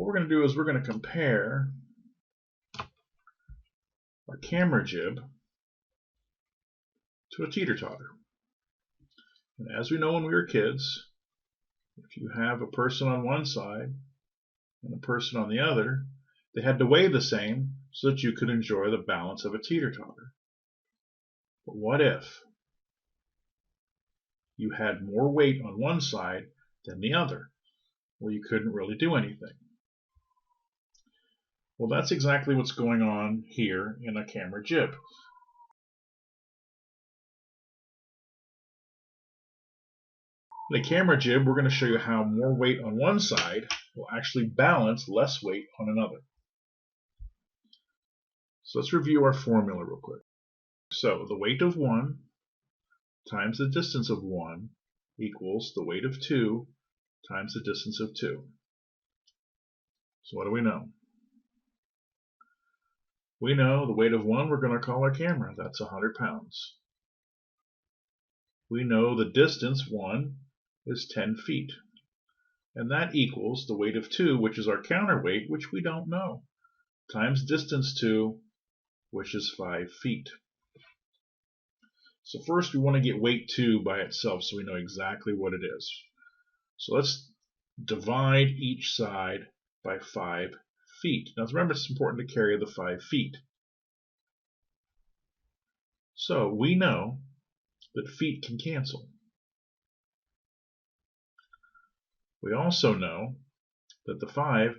what we're going to do is we're going to compare our camera jib to a teeter-totter. And as we know when we were kids, if you have a person on one side and a person on the other, they had to weigh the same so that you could enjoy the balance of a teeter-totter. But what if you had more weight on one side than the other? Well, you couldn't really do anything. Well, that's exactly what's going on here in a camera jib. In a camera jib, we're going to show you how more weight on one side will actually balance less weight on another. So let's review our formula real quick. So the weight of 1 times the distance of 1 equals the weight of 2 times the distance of 2. So what do we know? We know the weight of 1 we're going to call our camera. That's 100 pounds. We know the distance 1 is 10 feet. And that equals the weight of 2, which is our counterweight, which we don't know, times distance 2, which is 5 feet. So first we want to get weight 2 by itself so we know exactly what it is. So let's divide each side by 5 feet. Now remember, it's important to carry the 5 feet. So we know that feet can cancel. We also know that the 5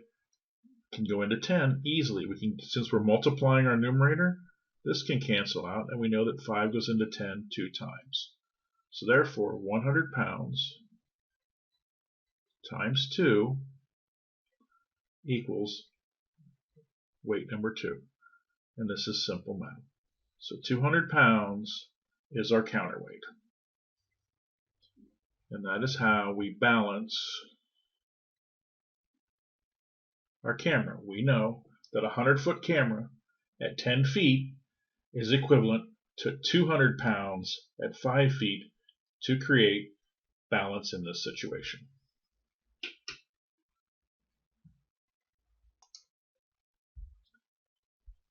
can go into 10 easily. We can, since we're multiplying our numerator, this can cancel out, and we know that 5 goes into 10 2 times. So therefore, 100 pounds times 2 equals weight number 2. And this is simple math. So 200 pounds is our counterweight. And that is how we balance our camera. We know that a 100-foot camera at 10 feet is equivalent to 200 pounds at 5 feet to create balance in this situation.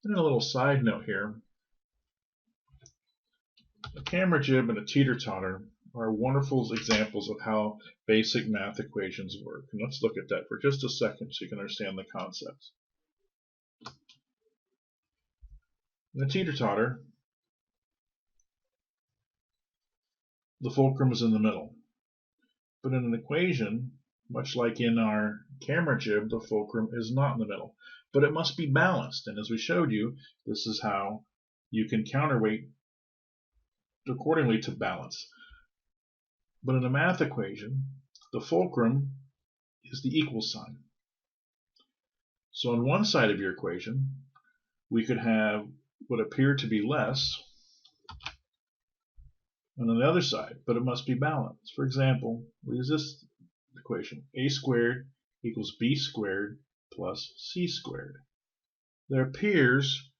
And a little side note here, a camera jib and a teeter-totter are wonderful examples of how basic math equations work. And let's look at that for just a second so you can understand the concepts. In the teeter-totter, the fulcrum is in the middle. But in an equation, much like in our camera jib, the fulcrum is not in the middle. But it must be balanced. And as we showed you, this is how you can counterweight accordingly to balance. But in a math equation, the fulcrum is the equal sign. So on one side of your equation, we could have what appear to be less, and on the other side, but it must be balanced. For example, we use this equation, a squared equals b squared plus c squared. There appears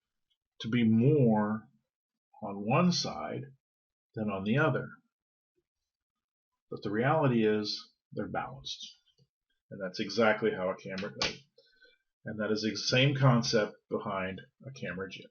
to be more on one side than on the other. But the reality is they're balanced. And that's exactly how a camera does. And that is the same concept behind a camera jib.